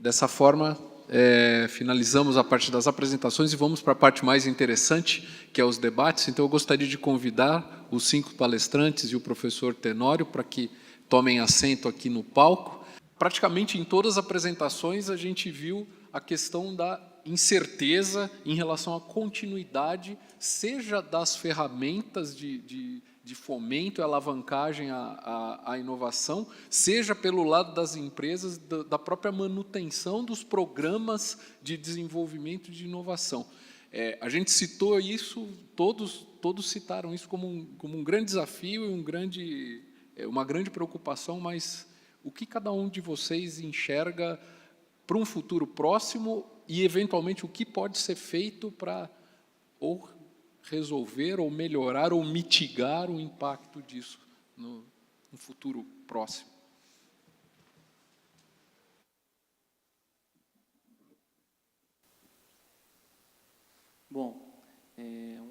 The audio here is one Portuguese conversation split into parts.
Dessa forma, finalizamos a parte das apresentações e vamos para a parte mais interessante, que é os debates. Então, eu gostaria de convidar os 5 palestrantes e o professor Tenório para que tomem assento aqui no palco. Praticamente em todas as apresentações, a gente viu a questão da incerteza em relação à continuidade, seja das ferramentas de fomento e alavancagem à inovação, seja pelo lado das empresas, da própria manutenção dos programas de desenvolvimento de inovação. A gente citou isso, todos citaram isso como um grande desafio e uma grande preocupação, mas o que cada um de vocês enxerga para um futuro próximo e, eventualmente, o que pode ser feito para ou resolver, ou melhorar, ou mitigar o impacto disso no futuro próximo? Bom,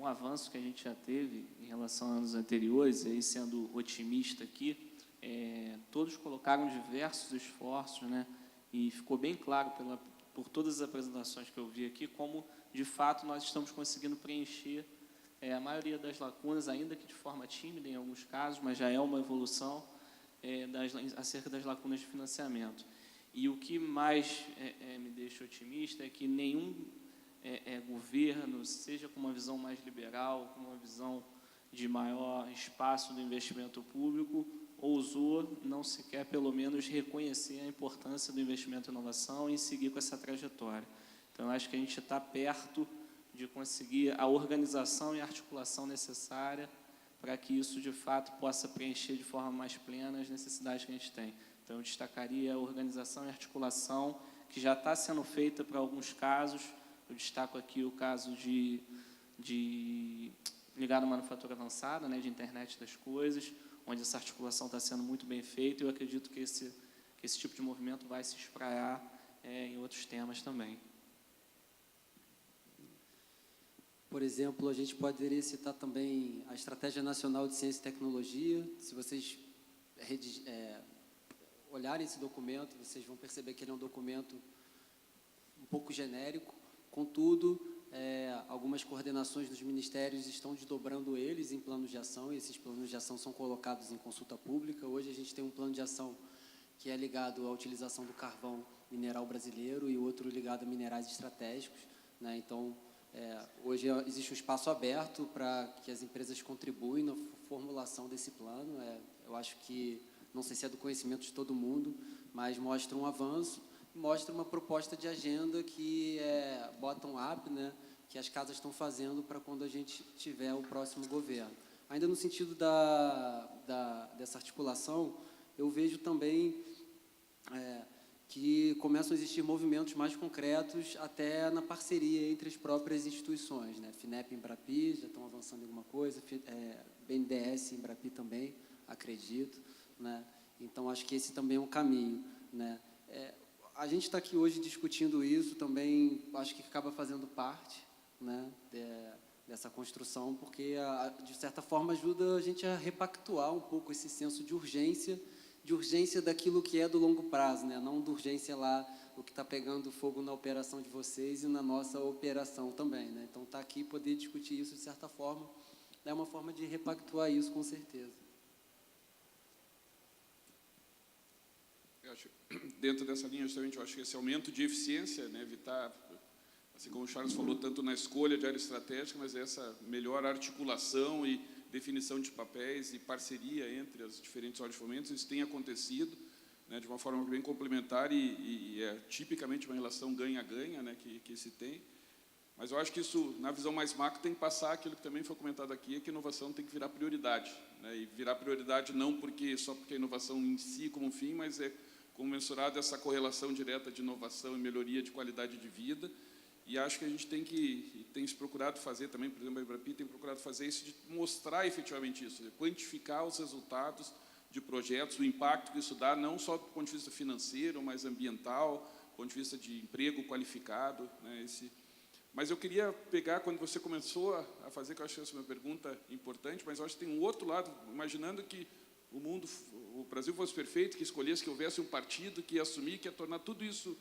um avanço que a gente já teve em relação a anos anteriores, aí sendo otimista aqui, todos colocaram diversos esforços, né, e ficou bem claro por todas as apresentações que eu vi aqui, como, de fato, nós estamos conseguindo preencher a maioria das lacunas, ainda que de forma tímida em alguns casos, mas já é uma evolução acerca das lacunas de financiamento. E o que mais me deixa otimista é que nenhum governo, seja com uma visão mais liberal, com uma visão de maior espaço do investimento público, ousou não sequer, pelo menos, reconhecer a importância do investimento em inovação e seguir com essa trajetória. Então, eu acho que a gente está perto de conseguir a organização e a articulação necessária para que isso, de fato, possa preencher de forma mais plena as necessidades que a gente tem. Então, eu destacaria a organização e articulação, que já está sendo feita para alguns casos. Eu destaco aqui o caso ligado à manufatura avançada, né, de internet das coisas, onde essa articulação está sendo muito bem feita, e eu acredito que esse tipo de movimento vai se espraiar em outros temas também. Por exemplo, a gente poderia citar também a Estratégia Nacional de Ciência e Tecnologia. Se vocês olharem esse documento, vocês vão perceber que ele é um documento um pouco genérico, contudo, algumas coordenações dos ministérios estão desdobrando eles em planos de ação, e esses planos de ação são colocados em consulta pública. Hoje a gente tem um plano de ação que é ligado à utilização do carvão mineral brasileiro e outro ligado a minerais estratégicos, né? Então, hoje existe um espaço aberto para que as empresas contribuem na formulação desse plano. Eu acho que, não sei se é do conhecimento de todo mundo, mas mostra um avanço, mostra uma proposta de agenda que é bottom-up, né, que as casas estão fazendo para quando a gente tiver o próximo governo. Ainda no sentido dessa articulação, eu vejo também que começam a existir movimentos mais concretos até na parceria entre as próprias instituições, né? FINEP e Embrapi já estão avançando em alguma coisa, BNDES e Embrapi também, acredito, né? Então, acho que esse também é um caminho, né? A gente está aqui hoje discutindo isso também, acho que acaba fazendo parte, né, dessa construção, porque, de certa forma, ajuda a gente a repactuar um pouco esse senso de urgência daquilo que é do longo prazo, né, não de urgência lá, o que está pegando fogo na operação de vocês e na nossa operação também, né? Então, estar aqui e poder discutir isso, de certa forma, é uma forma de repactuar isso, com certeza. Dentro dessa linha, justamente, eu acho que esse aumento de eficiência, né, evitar, assim como o Charles falou, tanto na escolha de área estratégica, mas essa melhor articulação e definição de papéis e parceria entre as diferentes áreas de fomento, isso tem acontecido, né, de uma forma bem complementar e é tipicamente uma relação ganha-ganha, né, que se tem. Mas eu acho que isso, na visão mais macro, tem que passar aquilo que também foi comentado aqui, é que a inovação tem que virar prioridade, né, e virar prioridade não só porque a inovação em si como fim, mas como mensurado essa correlação direta de inovação e melhoria de qualidade de vida. E acho que a gente tem se procurado fazer também, por exemplo, a Embrapi tem procurado fazer isso, de mostrar efetivamente isso, de quantificar os resultados de projetos, o impacto que isso dá, não só do ponto de vista financeiro, mas ambiental, do ponto de vista de emprego qualificado, né, Mas eu queria pegar, quando você começou a fazer, que eu acho que essa é uma pergunta importante, mas eu acho que tem um outro lado, imaginando que o Brasil fosse perfeito, que escolhesse, que houvesse um partido que ia assumir, que ia tornar tudo isso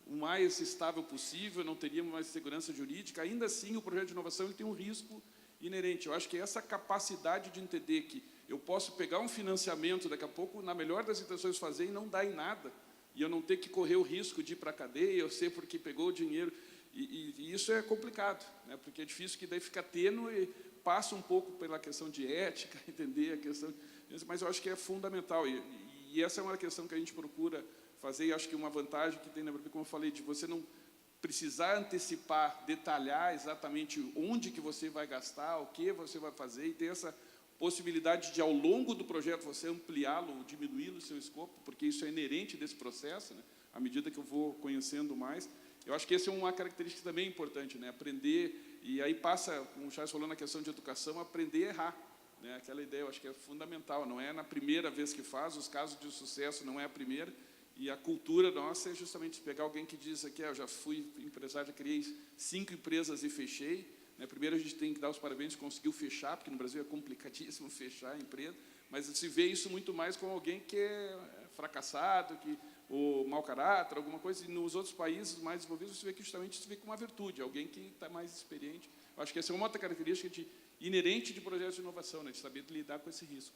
o mais estável possível, não teríamos mais segurança jurídica, ainda assim o projeto de inovação ele tem um risco inerente. Eu acho que essa capacidade de entender que eu posso pegar um financiamento, daqui a pouco, na melhor das intenções, fazer e não dar em nada, e eu não ter que correr o risco de ir para a cadeia, eu sei porque pegou o dinheiro, e isso é complicado, né? Porque é difícil que daí fica tênue, passa um pouco pela questão de ética, entender a questão, mas eu acho que é fundamental, e essa é uma questão que a gente procura fazer, e acho que uma vantagem que tem na BRB, como eu falei, de você não precisar antecipar, detalhar exatamente onde que você vai gastar, o que você vai fazer, e ter essa possibilidade de, ao longo do projeto, você ampliá-lo, diminuí-lo o seu escopo, porque isso é inerente desse processo, né? À medida que eu vou conhecendo mais. Eu acho que essa é uma característica também importante, né? Aprender, e aí passa, como o Charles falou na questão de educação, aprender a errar, né? Aquela ideia, eu acho que é fundamental, não é na primeira vez que faz, os casos de sucesso não é a primeira, e a cultura nossa é justamente pegar alguém que diz aqui, eu já fui empresário, já criei 5 empresas e fechei, né? Primeiro a gente tem que dar os parabéns, conseguiu fechar, porque no Brasil é complicadíssimo fechar a empresa, mas se vê isso muito mais com alguém que é fracassado, ou mau caráter, alguma coisa, e nos outros países mais desenvolvidos você vê que justamente isso vê como uma virtude, alguém que está mais experiente. Eu acho que essa é uma outra característica inerente de projetos de inovação, né? De saber lidar com esse risco.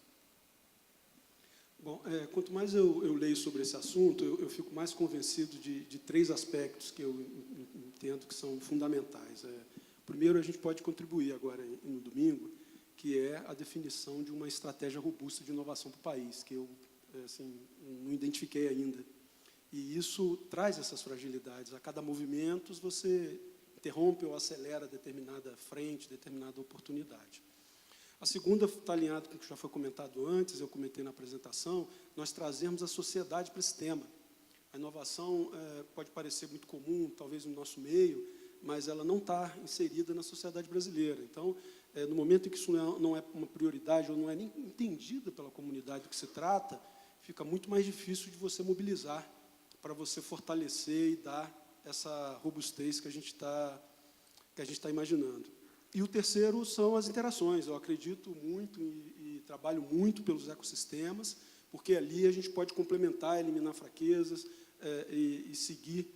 Bom, quanto mais eu leio sobre esse assunto, eu fico mais convencido de 3 aspectos que eu entendo que são fundamentais. Primeiro, a gente pode contribuir agora no domingo, que é a definição de uma estratégia robusta de inovação para o país, que eu assim, não identifiquei ainda. E isso traz essas fragilidades. A cada movimento, você interrompe ou acelera determinada frente, determinada oportunidade. A segunda está alinhada com o que já foi comentado antes, eu comentei na apresentação, nós trazemos a sociedade para esse tema. A inovação pode parecer muito comum, talvez no nosso meio, mas ela não está inserida na sociedade brasileira. Então, no momento em que isso não é uma prioridade ou não é nem entendida pela comunidade do que se trata, fica muito mais difícil de você mobilizar para você fortalecer e dar essa robustez que a gente está imaginando. E o terceiro são as interações. Eu acredito muito e trabalho muito pelos ecossistemas, porque ali a gente pode complementar, eliminar fraquezas e seguir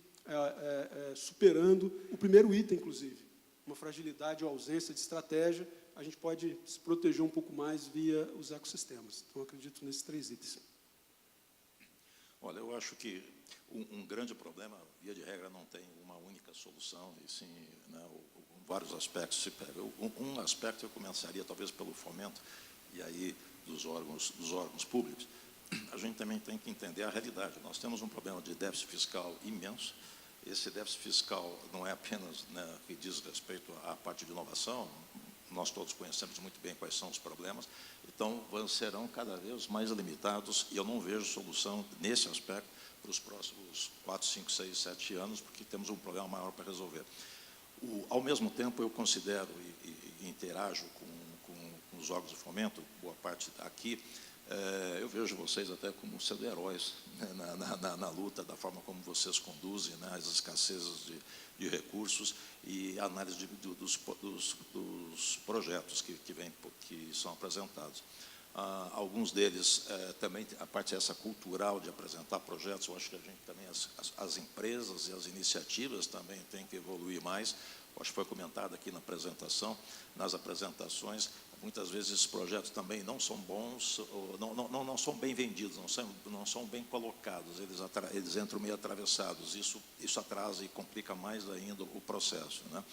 superando o primeiro item, inclusive. Uma fragilidade ou ausência de estratégia, a gente pode se proteger um pouco mais via os ecossistemas. Então, eu acredito nesses 3 itens. Olha, eu acho que um grande problema, via de regra, não tem uma única solução, e sim, né, vários aspectos se pegam. Um aspecto eu começaria, talvez, pelo fomento, e aí dos órgãos públicos. A gente também tem que entender a realidade. Nós temos um problema de déficit fiscal imenso. Esse déficit fiscal não é apenas, né, que diz respeito à parte de inovação, nós todos conhecemos muito bem quais são os problemas, então serão cada vez mais limitados, e eu não vejo solução nesse aspecto para os próximos 4, 5, 6, 7 anos, porque temos um problema maior para resolver. Ao mesmo tempo, eu considero e interajo com os órgãos de fomento, boa parte aqui, eu vejo vocês até como sendo heróis, né, na luta, da forma como vocês conduzem, né, as escassezes de recursos e a análise dos projetos que são apresentados. Alguns deles também, a parte essa cultural de apresentar projetos, eu acho que a gente também, as empresas e as iniciativas também têm que evoluir mais. Acho que foi comentado aqui na apresentação, nas apresentações, muitas vezes esses projetos também não são bons, ou não são bem vendidos, não são bem colocados, eles entram meio atravessados, isso atrasa e complica mais ainda o processo, né?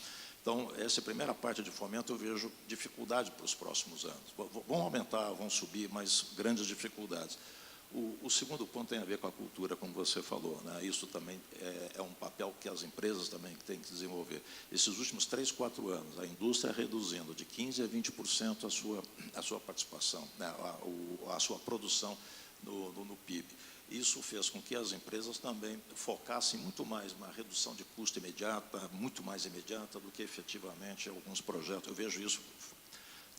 Então, essa primeira parte de fomento eu vejo dificuldade para os próximos anos. Vão aumentar, vão subir, mas grandes dificuldades. O segundo ponto tem a ver com a cultura, como você falou, né? Isso também é um papel que as empresas também têm que desenvolver. Esses últimos 3, 4 anos, a indústria reduzindo de 15% a 20% a sua participação, né? a sua produção no PIB. Isso fez com que as empresas também focassem muito mais na redução de custo imediata, muito mais imediata do que efetivamente alguns projetos. Eu vejo isso,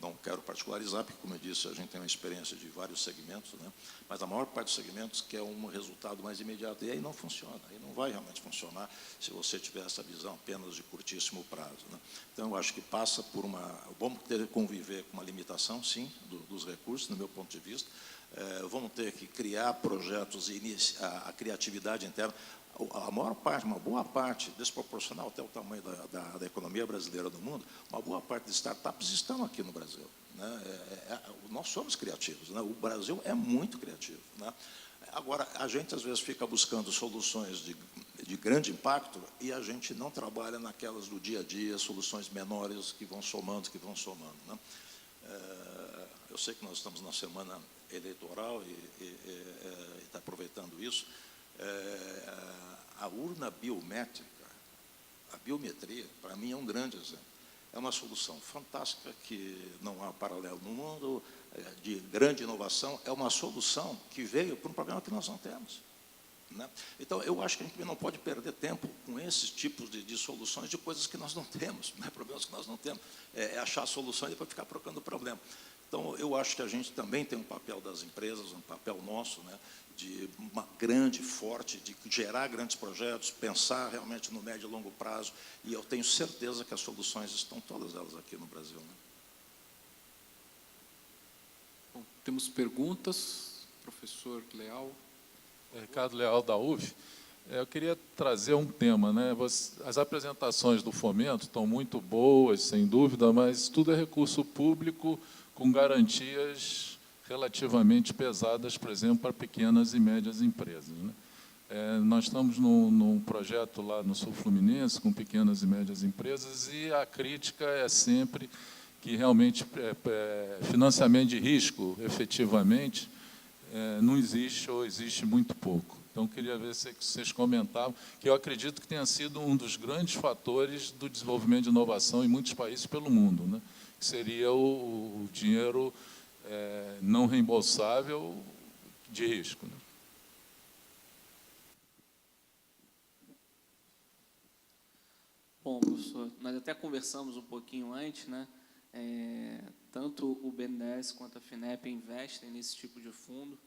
não quero particularizar, porque, como eu disse, a gente tem uma experiência de vários segmentos, né? Mas a maior parte dos segmentos quer um resultado mais imediato, e aí não funciona, aí não vai realmente funcionar se você tiver essa visão apenas de curtíssimo prazo, né? Então, eu acho que passa por vamos ter que conviver com uma limitação, sim, dos recursos, no meu ponto de vista, vamos ter que criar projetos e a criatividade interna. A maior parte, uma boa parte, desproporcional até o tamanho da economia brasileira do mundo, uma boa parte de startups estão aqui no Brasil, né? Nós somos criativos, né? O Brasil é muito criativo, né? Agora, a gente às vezes fica buscando soluções de grande impacto e a gente não trabalha naquelas do dia a dia, soluções menores que vão somando, né? Eu sei que nós estamos na semana eleitoral e está aproveitando isso. A urna biométrica, a biometria, para mim é um grande exemplo. É uma solução fantástica que não há paralelo no mundo, de grande inovação, é uma solução que veio para um problema que nós não temos, né? Então, eu acho que a gente não pode perder tempo com esses tipos de soluções de coisas que nós não temos, né? Problemas que nós não temos. É achar soluções e depois ficar procurando problema. Então, eu acho que a gente também tem um papel das empresas, um papel nosso, né, de uma grande, forte, de gerar grandes projetos, pensar realmente no médio e longo prazo, e eu tenho certeza que as soluções estão todas elas aqui no Brasil, né? Bom, temos perguntas, professor Leal. Ricardo Leal, da UF. Eu queria trazer um tema, né? As apresentações do fomento estão muito boas, sem dúvida, mas tudo é recurso público com garantias relativamente pesadas, por exemplo, para pequenas e médias empresas, né? Nós estamos num projeto lá no Sul Fluminense, com pequenas e médias empresas, e a crítica é sempre que realmente financiamento de risco, efetivamente, não existe ou existe muito pouco. Então, queria ver se vocês comentavam, que eu acredito que tenha sido um dos grandes fatores do desenvolvimento de inovação em muitos países pelo mundo, né? Que seria o dinheiro não reembolsável de risco, né? Bom, professor, nós até conversamos um pouquinho antes, né? Tanto o BNDES quanto a FINEP investem nesse tipo de fundo,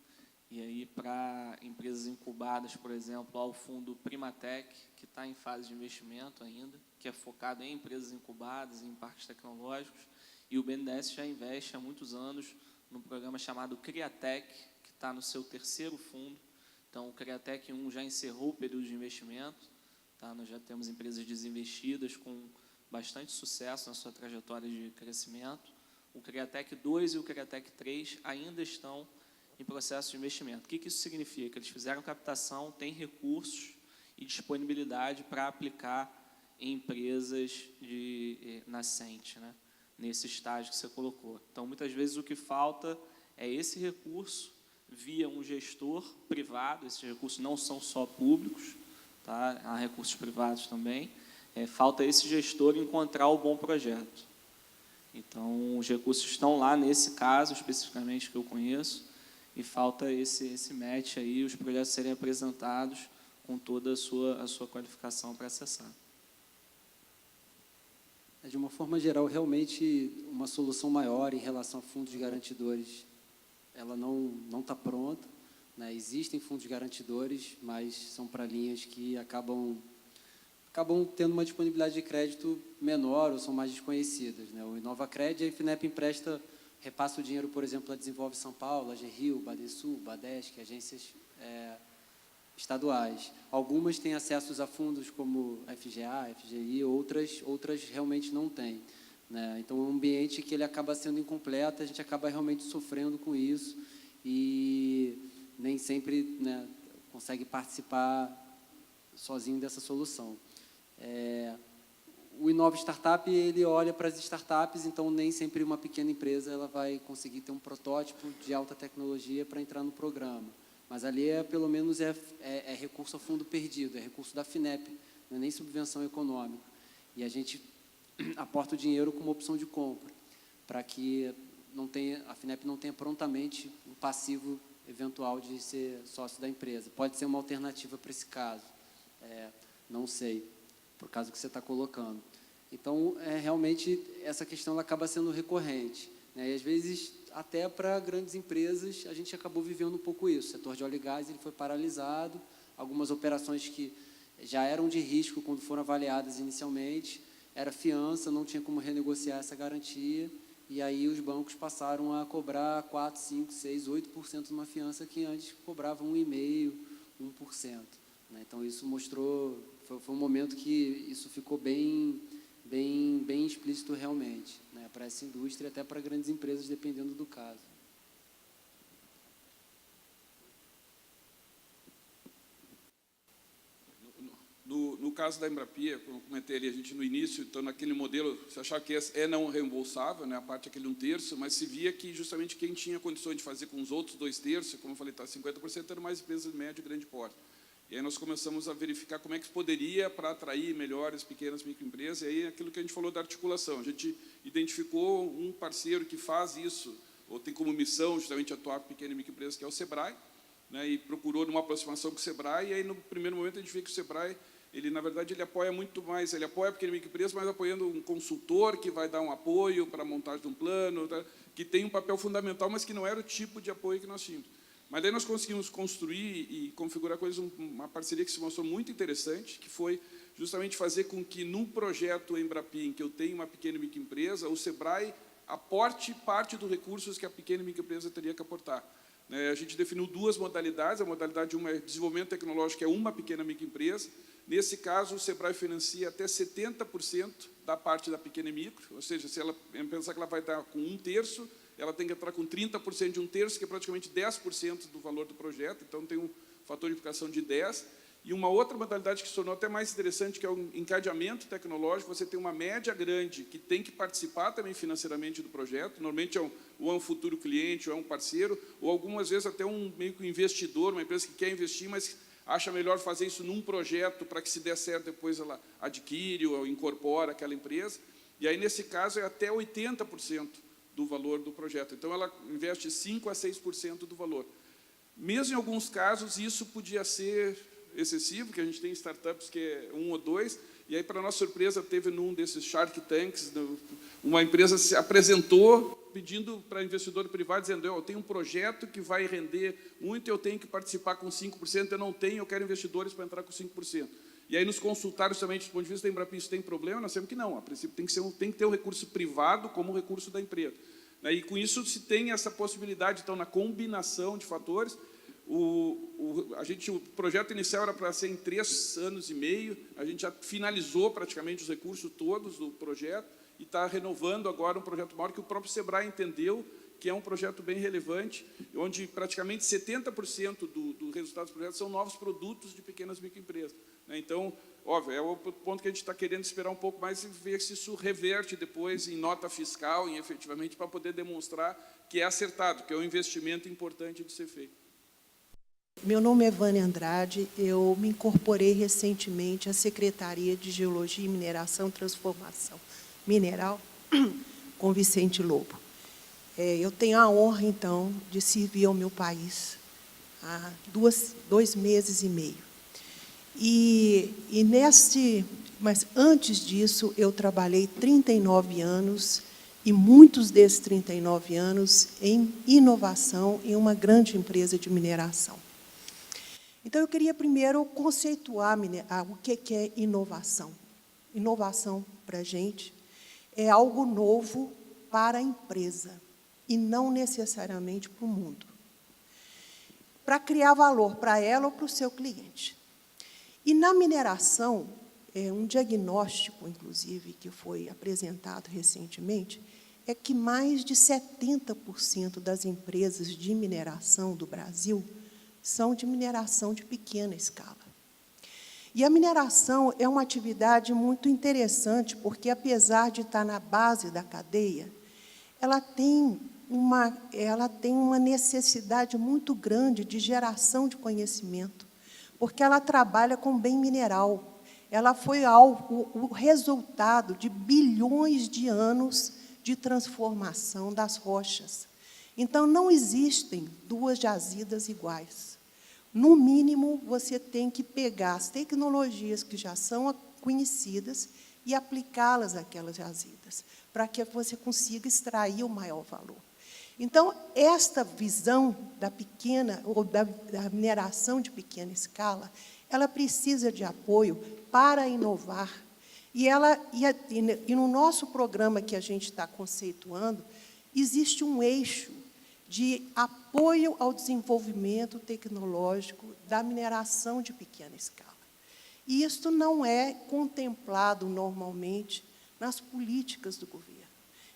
e aí para empresas incubadas, por exemplo, há o fundo Primatec, que está em fase de investimento ainda, que é focado em empresas incubadas, em parques tecnológicos, e o BNDES já investe há muitos anos num programa chamado Criatec, que está no seu terceiro fundo. Então, o Criatec 1 já encerrou o período de investimento, tá? Nós já temos empresas desinvestidas com bastante sucesso na sua trajetória de crescimento. O Criatec 2 e o Criatec 3 ainda estão em processo de investimento. O que isso significa? Que eles fizeram captação, têm recursos e disponibilidade para aplicar em empresas nascentes, né? Nesse estágio que você colocou. Então, muitas vezes, o que falta é esse recurso via um gestor privado. Esses recursos não são só públicos, tá? Há recursos privados também. Falta esse gestor encontrar o bom projeto. Então, os recursos estão lá, nesse caso, especificamente, que eu conheço, e falta esse match aí, os projetos serem apresentados com toda a sua qualificação para acessar. De uma forma geral, realmente, uma solução maior em relação a fundos garantidores, ela não está pronta, né? Existem fundos garantidores, mas são para linhas que acabam tendo uma disponibilidade de crédito menor ou são mais desconhecidas, né? O InovaCred, a FINEP empresta, repassa o dinheiro, por exemplo, a Desenvolve São Paulo, a GRIO, Badesul, Badesc, agências estaduais. Algumas têm acessos a fundos como FGA, FGI, outras realmente não têm, né? Então, é um ambiente que ele acaba sendo incompleto, a gente acaba realmente sofrendo com isso e nem sempre, né, consegue participar sozinho dessa solução. O Inova Startup, ele olha para as startups, então nem sempre uma pequena empresa ela vai conseguir ter um protótipo de alta tecnologia para entrar no programa. Mas ali, pelo menos, é recurso a fundo perdido, é recurso da FINEP, não é nem subvenção econômica. E a gente aporta o dinheiro como opção de compra, para que a FINEP não tenha prontamente um passivo eventual de ser sócio da empresa. Pode ser uma alternativa para esse caso, não sei, por caso que você está colocando. Então, realmente, essa questão ela acaba sendo recorrente, né? E, às vezes, até para grandes empresas, a gente acabou vivendo um pouco isso. O setor de óleo e gás ele foi paralisado, algumas operações que já eram de risco quando foram avaliadas inicialmente, era fiança, não tinha como renegociar essa garantia, e aí os bancos passaram a cobrar 4, 5, 6, 8% de uma fiança que antes cobravam 1,5%, 1%. Né? Então, isso mostrou, foi um momento que isso ficou bem explícito realmente, né? Para essa indústria e até para grandes empresas, dependendo do caso. No caso da Embrapia, como eu comentei ali, a gente no início, então naquele modelo, se achava que é não reembolsável, né, a parte aquele 1/3, mas se via que justamente quem tinha condições de fazer com os outros 2/3, como eu falei, tá, 50% eram mais empresas de médio e grande porte. E aí nós começamos a verificar como é que poderia para atrair melhores pequenas microempresas, e aí aquilo que a gente falou da articulação. A gente identificou um parceiro que faz isso, ou tem como missão justamente atuar com pequena e microempresa, que é o Sebrae, né, e procurou numa aproximação com o Sebrae, e aí no primeiro momento a gente vê que o Sebrae, ele, na verdade, ele apoia muito mais, ele apoia a pequena e microempresa, mas apoiando um consultor que vai dar um apoio para a montagem de um plano, tá, que tem um papel fundamental, mas que não era o tipo de apoio que nós tínhamos. Mas daí nós conseguimos construir e configurar coisas, uma parceria que se mostrou muito interessante, que foi justamente fazer com que, num projeto Embrapia, em que eu tenho uma pequena e microempresa, o Sebrae aporte parte dos recursos que a pequena e microempresa teria que aportar. A gente definiu duas modalidades, a modalidade uma é desenvolvimento tecnológico, que é uma pequena e microempresa. Nesse caso, o Sebrae financia até 70% da parte da pequena e micro, ou seja, se ela pensar que ela vai estar com 1/3, ela tem que entrar com 30% de 1/3, que é praticamente 10% do valor do projeto, então tem um fator de multiplicação de 10. E uma outra modalidade que se tornou até mais interessante, que é o encadeamento tecnológico. Você tem uma média grande que tem que participar também financeiramente do projeto, normalmente ou é um futuro cliente, ou é um parceiro, ou algumas vezes até um meio que investidor, uma empresa que quer investir, mas acha melhor fazer isso num projeto para que, se der certo, depois ela adquire ou incorpora aquela empresa. E aí, nesse caso, é até 80% do valor do projeto. Então, ela investe 5% a 6% do valor. Mesmo em alguns casos, isso podia ser excessivo, que a gente tem startups que é 1 ou 2, e aí, para nossa surpresa, teve num desses Shark Tanks, uma empresa se apresentou pedindo para investidor privado, dizendo: eu tenho um projeto que vai render muito, eu tenho que participar com 5%, eu não tenho, eu quero investidores para entrar com 5%. E aí nos consultaram justamente do ponto de vista da Embrapia, isso tem problema? Nós sabemos que não, a princípio tem que ter um recurso privado como recurso da empresa. E com isso se tem essa possibilidade, então, na combinação de fatores. O projeto inicial era para ser em 3 anos e meio, a gente já finalizou praticamente os recursos todos do projeto e está renovando agora um projeto maior que o próprio Sebrae entendeu que é um projeto bem relevante, onde praticamente 70% do resultado do projeto são novos produtos de pequenas microempresas. Então, óbvio, é o ponto que a gente está querendo esperar um pouco mais e ver se isso reverte depois em nota fiscal, efetivamente, para poder demonstrar que é acertado, que é um investimento importante de ser feito. Meu nome é Vânia Andrade, eu me incorporei recentemente à Secretaria de Geologia e Mineração e Transformação Mineral com Vicente Lobo. Eu tenho a honra, então, de servir ao meu país há 2 meses e meio. Mas antes disso, eu trabalhei 39 anos, e muitos desses 39 anos em inovação em uma grande empresa de mineração. Então, eu queria primeiro conceituar o que é inovação. Inovação, para a gente, é algo novo para a empresa, e não necessariamente para o mundo. Para criar valor para ela ou para o seu cliente. E, na mineração, um diagnóstico, inclusive, que foi apresentado recentemente, é que mais de 70% das empresas de mineração do Brasil são de mineração de pequena escala. E a mineração é uma atividade muito interessante, porque, apesar de estar na base da cadeia, ela tem uma necessidade muito grande de geração de conhecimento, porque ela trabalha com bem mineral. Ela foi o resultado de bilhões de anos de transformação das rochas. Então, não existem 2 jazidas iguais. No mínimo, você tem que pegar as tecnologias que já são conhecidas e aplicá-las àquelas jazidas, para que você consiga extrair o maior valor. Então, esta visão da pequena, ou da mineração de pequena escala, ela precisa de apoio para inovar, E no nosso programa que a gente está conceituando, existe um eixo de apoio ao desenvolvimento tecnológico da mineração de pequena escala. E isto não é contemplado normalmente nas políticas do governo.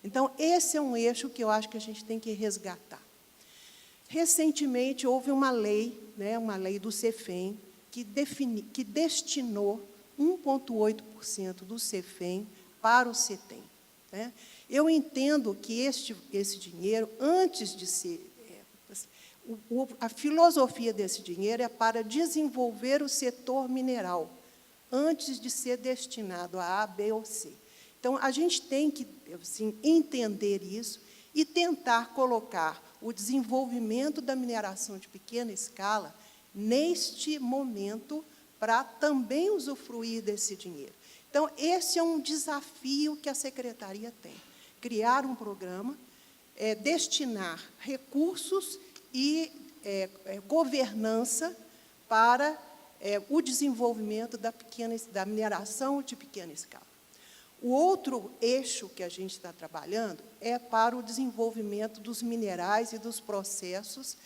Então, esse é um eixo que eu acho que a gente tem que resgatar. Recentemente, houve uma lei, uma lei do CEFEM, que destinou 1,8% do CEFEM para o CETEM. Eu entendo que esse dinheiro, antes de ser... a filosofia desse dinheiro é para desenvolver o setor mineral, antes de ser destinado a A, B ou C. Então, a gente tem que assim, entender isso e tentar colocar o desenvolvimento da mineração de pequena escala neste momento para também usufruir desse dinheiro. Então, esse é um desafio que a Secretaria tem. Criar um programa, destinar recursos e governança para o desenvolvimento da mineração de pequena escala. O outro eixo que a gente está trabalhando é para o desenvolvimento dos minerais e dos processos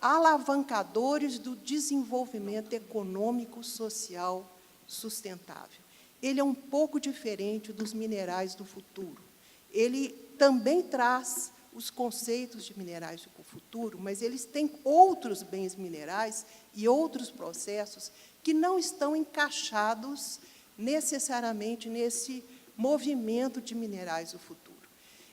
alavancadores do desenvolvimento econômico, social, sustentável. Ele é um pouco diferente dos minerais do futuro. Ele também traz os conceitos de minerais do futuro, mas eles têm outros bens minerais e outros processos que não estão encaixados necessariamente nesse movimento de minerais do futuro.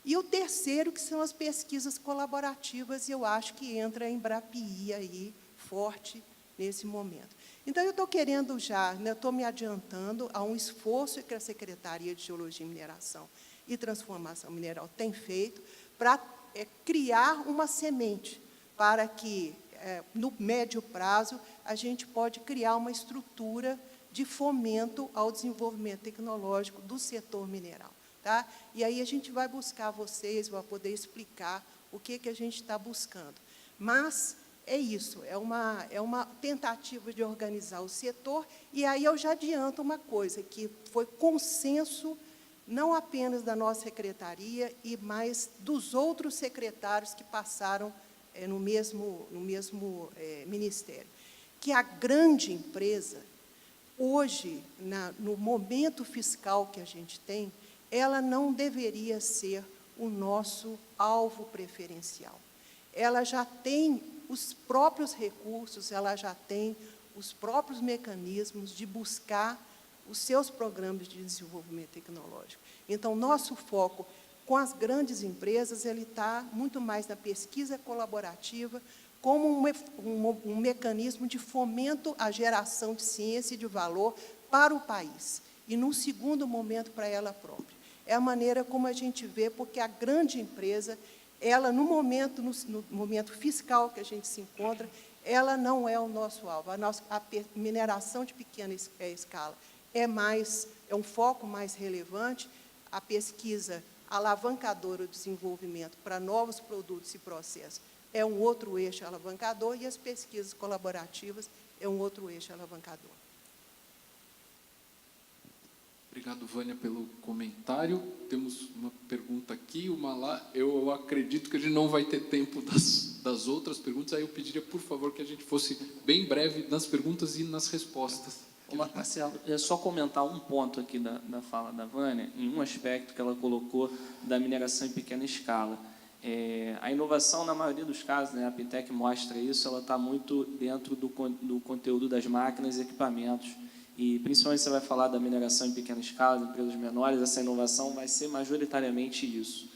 E o terceiro, que são as pesquisas colaborativas, e eu acho que entra a Embrapi aí forte nesse momento. Então, eu estou querendo já, estou me adiantando a um esforço que a Secretaria de Geologia e Mineração e Transformação Mineral tem feito para criar uma semente para que, no médio prazo, a gente pode criar uma estrutura de fomento ao desenvolvimento tecnológico do setor mineral. Tá? E aí a gente vai buscar vocês, vai poder explicar o que a gente está buscando. Mas é isso, é uma tentativa de organizar o setor, e aí eu já adianto uma coisa, que foi consenso não apenas da nossa secretaria, mas dos outros secretários que passaram no mesmo ministério, que a grande empresa, hoje, no momento fiscal que a gente tem, ela não deveria ser o nosso alvo preferencial. Ela já tem os próprios recursos, ela já tem os próprios mecanismos de buscar os seus programas de desenvolvimento tecnológico. Então, nosso foco com as grandes empresas, ele está muito mais na pesquisa colaborativa, como um mecanismo de fomento à geração de ciência e de valor para o país, e, num segundo momento, para ela própria. É a maneira como a gente vê, porque a grande empresa, ela, no momento fiscal que a gente se encontra, ela não é o nosso alvo. A mineração de pequena escala é um foco mais relevante, a pesquisa alavancadora do desenvolvimento para novos produtos e processos é um outro eixo alavancador, e as pesquisas colaborativas é um outro eixo alavancador. Obrigado, Vânia, pelo comentário. Temos uma pergunta aqui, uma lá. Eu acredito que a gente não vai ter tempo das outras perguntas, aí eu pediria, por favor, que a gente fosse bem breve nas perguntas e nas respostas. Marcelo, é só comentar um ponto aqui da fala da Vânia, em um aspecto que ela colocou da mineração em pequena escala. A inovação, na maioria dos casos, a Aptec mostra isso, ela está muito dentro do conteúdo das máquinas e equipamentos. E, principalmente, você vai falar da mineração em pequena escala, de empresas menores, essa inovação vai ser majoritariamente isso.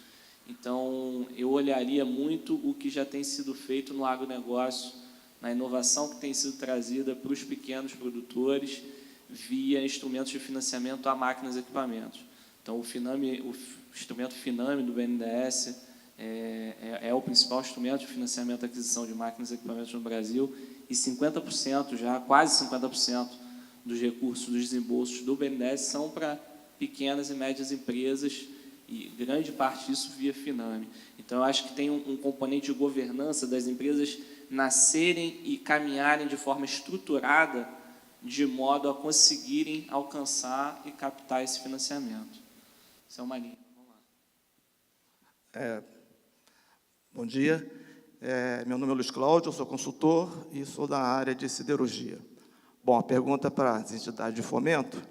Então, eu olharia muito o que já tem sido feito no agronegócio, na inovação que tem sido trazida para os pequenos produtores via instrumentos de financiamento a máquinas e equipamentos. Então, o instrumento Finame do BNDES é o principal instrumento de financiamento e aquisição de máquinas e equipamentos no Brasil, e 50%, já quase 50%, dos recursos dos desembolsos do BNDES são para pequenas e médias empresas, e grande parte disso via Finame. Então, eu acho que tem um componente de governança das empresas nascerem e caminharem de forma estruturada de modo a conseguirem alcançar e captar esse financiamento. Isso é uma linha. Vamos lá. Bom dia. Meu nome é Luiz Cláudio, eu sou consultor e sou da área de siderurgia. Bom, a pergunta para as entidades de fomento,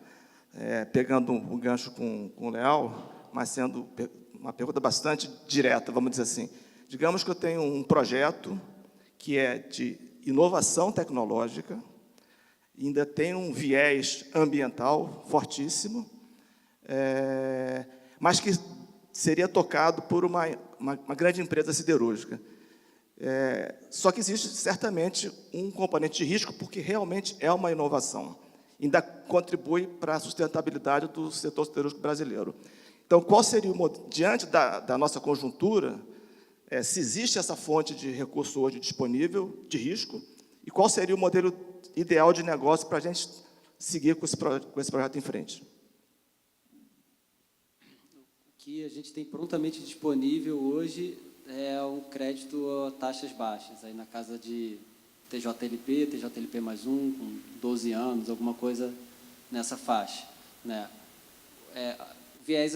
pegando um gancho com o Leal, mas sendo uma pergunta bastante direta, vamos dizer assim. Digamos que eu tenho um projeto que é de inovação tecnológica, ainda tem um viés ambiental fortíssimo, mas que seria tocado por uma grande empresa siderúrgica. Só que existe certamente um componente de risco, porque realmente é uma inovação. Ainda contribui para a sustentabilidade do setor siderúrgico brasileiro. Então, qual seria diante da nossa conjuntura, se existe essa fonte de recurso hoje disponível, de risco, e qual seria o modelo ideal de negócio para a gente seguir com esse projeto em frente? O que a gente tem prontamente disponível hoje é um crédito a taxas baixas, aí na casa de TJLP mais um, com 12 anos, alguma coisa nessa faixa, né? Viés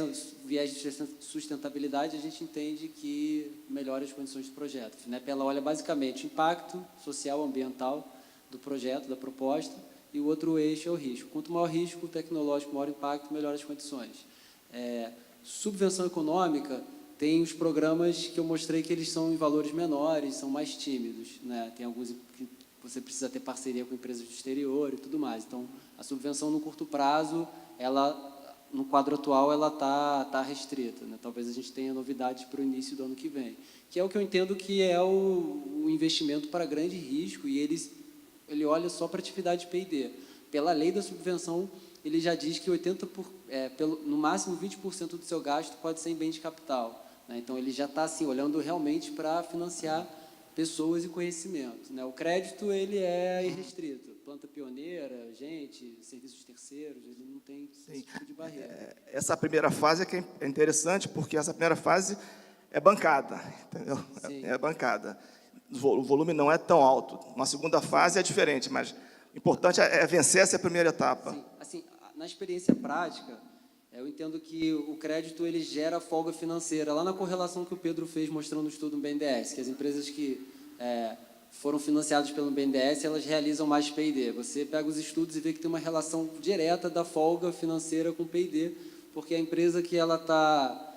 de sustentabilidade, a gente entende que melhora as condições do projeto. A FINEP, ela olha basicamente o impacto social, ambiental do projeto, da proposta, e o outro eixo é o risco. Quanto maior risco tecnológico, maior impacto, melhor as condições. Subvenção econômica, tem os programas que eu mostrei que eles são em valores menores, são mais tímidos, né? Tem alguns que você precisa ter parceria com empresas do exterior e tudo mais. Então, a subvenção no curto prazo, no quadro atual, ela tá restrita, né? Talvez a gente tenha novidades para o início do ano que vem, que é o que eu entendo que é o investimento para grande risco, e ele olha só para atividade de P&D. Pela lei da subvenção, ele já diz que no máximo 20% do seu gasto pode ser em bem de capital, né? Então, ele já está assim, olhando realmente para financiar pessoas e conhecimento, né? O crédito, ele é irrestrito. Planta pioneira, gente, serviços terceiros, ele não tem esse tipo de barreira. Essa primeira fase que é interessante, porque essa primeira fase é bancada, entendeu? É bancada. O volume não é tão alto. Na segunda fase é diferente, mas o importante é vencer essa primeira etapa. Sim. Assim, na experiência prática, eu entendo que o crédito ele gera folga financeira. Lá na correlação que o Pedro fez mostrando o estudo no BNDES, que as empresas que foram financiadas pelo BNDES, elas realizam mais P&D. Você pega os estudos e vê que tem uma relação direta da folga financeira com P&D, porque a empresa que ela está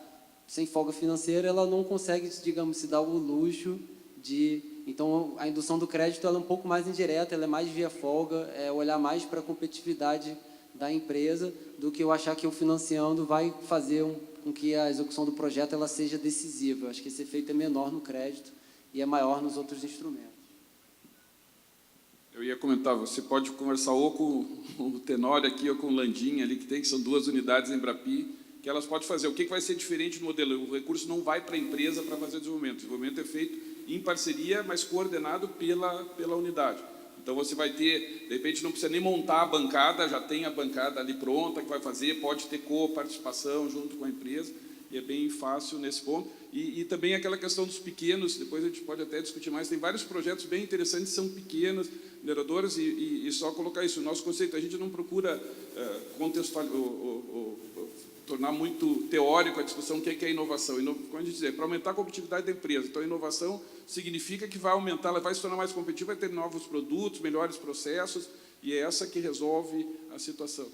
sem folga financeira, ela não consegue, digamos, se dar o luxo de... Então, a indução do crédito ela é um pouco mais indireta, ela é mais via folga, olhar mais para a competitividade da empresa do que eu achar que o financiando vai fazer com que a execução do projeto ela seja decisiva. Eu acho que esse efeito é menor no crédito e é maior nos outros instrumentos. Eu ia comentar, você pode conversar ou com o Tenório aqui ou com o Landim ali, que são 2 unidades em Embrapi, que elas podem fazer. O que vai ser diferente no modelo? O recurso não vai para a empresa para fazer o desenvolvimento é feito em parceria, mas coordenado pela unidade. Então, você vai ter, de repente, não precisa nem montar a bancada, já tem a bancada ali pronta que vai fazer, pode ter coparticipação junto com a empresa, e é bem fácil nesse ponto. E também aquela questão dos pequenos, depois a gente pode até discutir mais, tem vários projetos bem interessantes, são pequenos, mineradoras, e só colocar isso. O nosso conceito, a gente não procura tornar muito teórico a discussão do que é inovação. Como a gente diz, para aumentar a competitividade da empresa. Então, a inovação significa que vai aumentar, ela vai se tornar mais competitiva, vai ter novos produtos, melhores processos, e é essa que resolve a situação.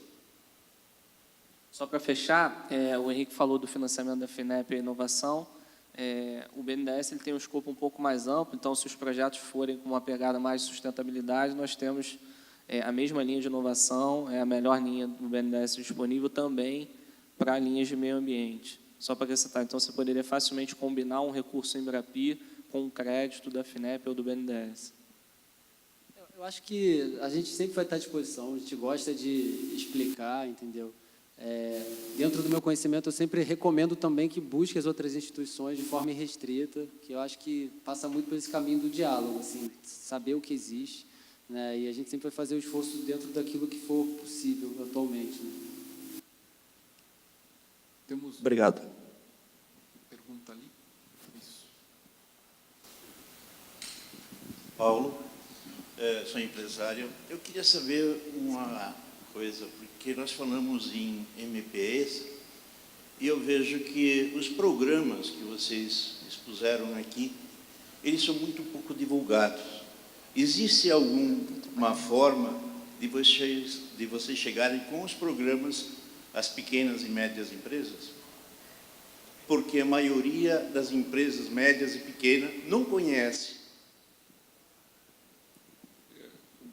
Só para fechar, o Henrique falou do financiamento da FINEP e a inovação. O BNDES ele tem um escopo um pouco mais amplo, então, se os projetos forem com uma pegada mais de sustentabilidade, nós temos a mesma linha de inovação, a melhor linha do BNDES disponível também para linhas de meio ambiente. Só para acrescentar, então, você poderia facilmente combinar um recurso em Embrapi com um crédito da FINEP ou do BNDES. Eu acho que a gente sempre vai estar à disposição, a gente gosta de explicar, entendeu? Dentro do meu conhecimento, eu sempre recomendo também que busque as outras instituições de forma irrestrita, que eu acho que passa muito por esse caminho do diálogo, assim, saber o que existe, né? E a gente sempre vai fazer o esforço dentro daquilo que for possível atualmente, né? Obrigado. Pergunta ali. Isso. Paulo, sou empresário. Eu queria saber uma coisa, porque nós falamos em MPS e eu vejo que os programas que vocês expuseram aqui, eles são muito pouco divulgados. Existe alguma forma de vocês chegarem com os programas às pequenas e médias empresas? Porque a maioria das empresas médias e pequenas não conhece.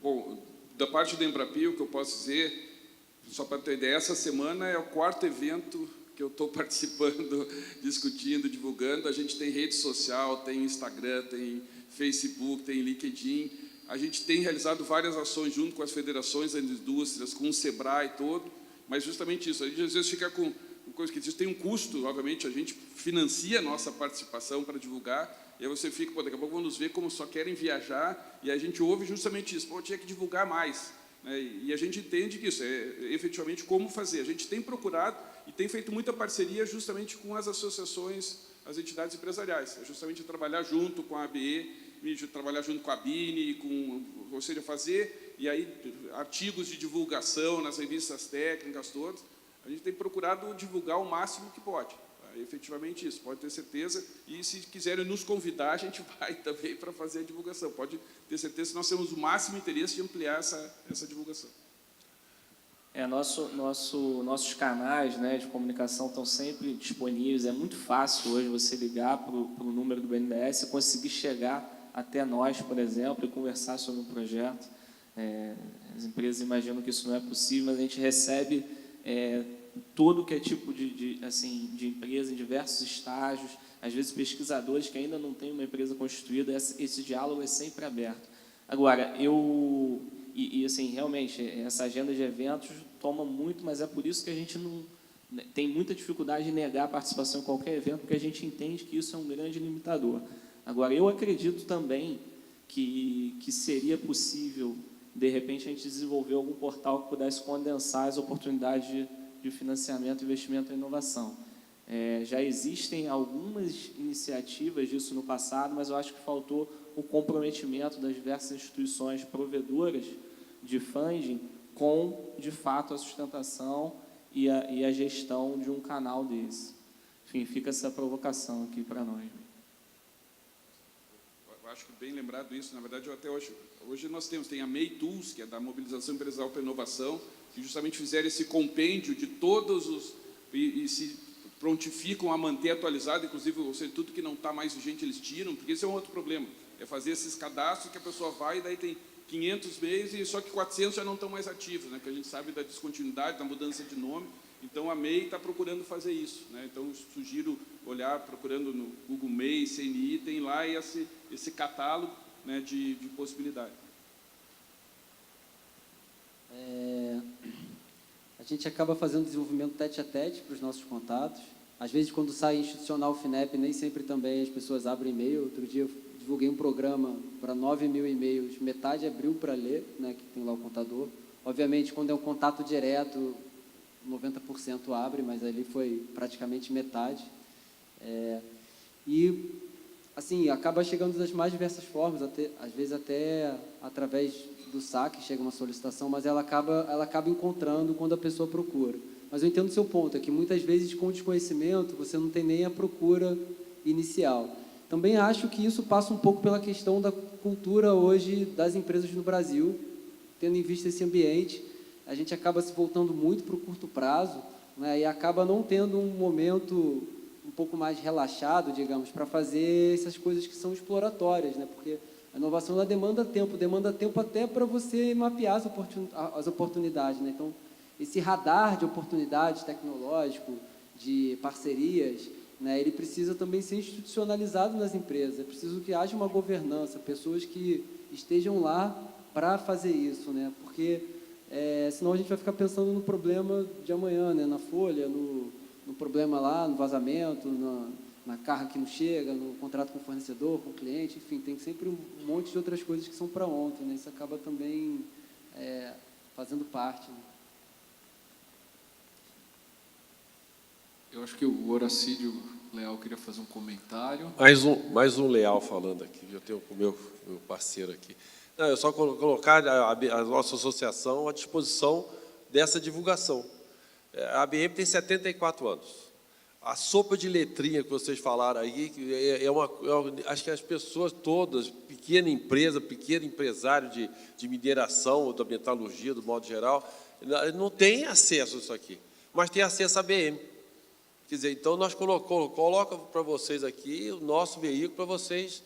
Bom, da parte da Embrapi, o que eu posso dizer, só para ter ideia, essa semana é o 4º evento que eu estou participando, discutindo, divulgando. A gente tem rede social, tem Instagram, tem Facebook, tem LinkedIn. A gente tem realizado várias ações junto com as federações das indústrias, com o Sebrae todo, mas justamente isso. A gente às vezes fica com coisa que diz, tem um custo, obviamente, a gente financia a nossa participação para divulgar, e aí você fica, pô, daqui a pouco vão nos ver como só querem viajar, e a gente ouve justamente isso, pô, tinha que divulgar mais. Né? E a gente entende que isso é efetivamente como fazer. A gente tem procurado e tem feito muita parceria justamente com as associações, as entidades empresariais, justamente trabalhar junto com a ABE, trabalhar junto com a BINE, ou seja, fazer, e aí artigos de divulgação nas revistas técnicas todas. A gente tem procurado divulgar o máximo que pode. É efetivamente isso, pode ter certeza. E se quiserem nos convidar, a gente vai também para fazer a divulgação. Pode ter certeza que nós temos o máximo interesse de ampliar essa divulgação. Nossos canais, né, de comunicação estão sempre disponíveis. É muito fácil hoje você ligar para o número do BNDES e conseguir chegar até nós, por exemplo, e conversar sobre um projeto. As empresas imaginam que isso não é possível, mas a gente recebe todo que é tipo de empresa em diversos estágios, às vezes pesquisadores que ainda não têm uma empresa constituída. Esse diálogo é sempre aberto. Agora, realmente, essa agenda de eventos toma muito, mas é por isso que a gente não tem muita dificuldade de negar a participação em qualquer evento, porque a gente entende que isso é um grande limitador. Agora, eu acredito também que seria possível, de repente, a gente desenvolver algum portal que pudesse condensar as oportunidades de financiamento, investimento e inovação. Já existem algumas iniciativas disso no passado, mas eu acho que faltou o comprometimento das diversas instituições provedoras de funding com, de fato, a sustentação e a gestão de um canal desse. Enfim, fica essa provocação aqui para nós. Eu acho que bem lembrado isso. Na verdade, até hoje nós tem a MEI Tools, que é da Mobilização Empresarial para a Inovação, que justamente fizeram esse compêndio de todos os... e se prontificam a manter atualizado, inclusive, ou seja, tudo que não está mais vigente eles tiram, porque esse é um outro problema. É fazer esses cadastros que a pessoa vai e daí tem 500 meses, e só que 400 já não estão mais ativos, né? Porque a gente sabe da descontinuidade, da mudança de nome. Então, a MEI está procurando fazer isso. Né? Então, sugiro olhar, procurando no Google MEI, CNI, tem lá esse catálogo, né, de possibilidade. A gente acaba fazendo desenvolvimento tete-a-tete para os nossos contatos. Às vezes, quando sai institucional FINEP, nem sempre também as pessoas abrem e-mail. Outro dia eu divulguei um programa para 9.000 e-mails, metade abriu para ler, né, que tem lá o contador. Obviamente, quando é um contato direto, 90% abre, mas ali foi praticamente metade. E, assim, acaba chegando das mais diversas formas, às vezes até através do saque chega uma solicitação, mas ela acaba encontrando quando a pessoa procura. Mas eu entendo o seu ponto, é que muitas vezes com desconhecimento você não tem nem a procura inicial. Também acho que isso passa um pouco pela questão da cultura hoje das empresas no Brasil, tendo em vista esse ambiente, a gente acaba se voltando muito para o curto prazo, né, e acaba não tendo um momento um pouco mais relaxado, digamos, para fazer essas coisas que são exploratórias, né, porque a inovação ela demanda tempo até para você mapear as oportunidades. Né? Então, esse radar de oportunidades tecnológico, de parcerias, né, ele precisa também ser institucionalizado nas empresas, é preciso que haja uma governança, pessoas que estejam lá para fazer isso, né, porque senão a gente vai ficar pensando no problema de amanhã, né, na folha, no problema lá, no vazamento, na carga que não chega, no contrato com o fornecedor, com o cliente, enfim, tem sempre um monte de outras coisas que são para ontem, né? Isso acaba também fazendo parte. Né? Eu acho que o Horacídio Leal queria fazer um comentário. Mais um Leal falando aqui, eu tenho o meu parceiro aqui. Não, é só colocar a nossa associação à disposição dessa divulgação. A ABM tem 74 anos. A sopa de letrinha que vocês falaram aí, acho que as pessoas todas, pequena empresa, pequeno empresário de mineração, ou da metalurgia, do modo geral, não tem acesso a isso aqui, mas tem acesso à ABM. Quer dizer, então nós colocamos para vocês aqui o nosso veículo para vocês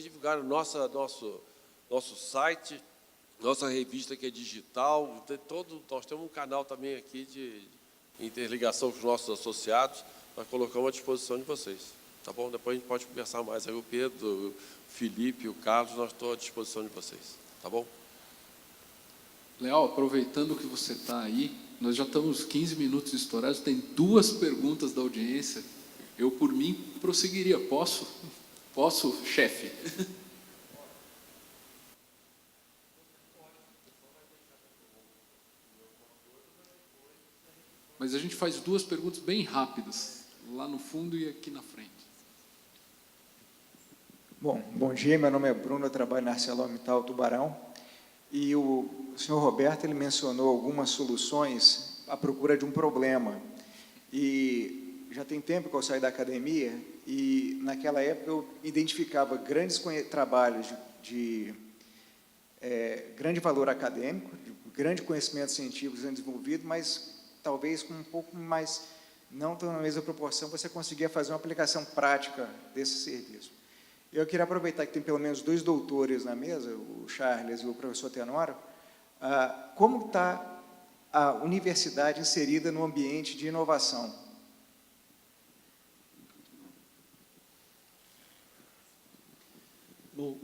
divulgarem nosso site, nossa revista que é digital, nós temos um canal também aqui de interligação com os nossos associados, nós colocamos à disposição de vocês. Tá bom? Depois a gente pode conversar mais aí, o Pedro, o Felipe, o Carlos, nós estamos à disposição de vocês. Tá bom? Leal, aproveitando que você está aí, nós já estamos 15 minutos estourados, tem 2 perguntas da audiência. Eu, por mim, prosseguiria. Posso? Posso, chefe? Mas a gente faz 2 perguntas bem rápidas, lá no fundo e aqui na frente. Bom dia, meu nome é Bruno, eu trabalho na ArcelorMittal Tubarão, e o senhor Roberto ele mencionou algumas soluções à procura de um problema. E já tem tempo que eu saí da academia, e naquela época eu identificava grandes trabalhos de grande valor acadêmico, de grande conhecimento científico sendo desenvolvido, mas talvez com um pouco mais, não tão na mesma proporção, você conseguia fazer uma aplicação prática desse serviço. Eu queria aproveitar que tem pelo menos 2 doutores na mesa, o Charles e o professor Tenório, como está a universidade inserida no ambiente de inovação? Bom,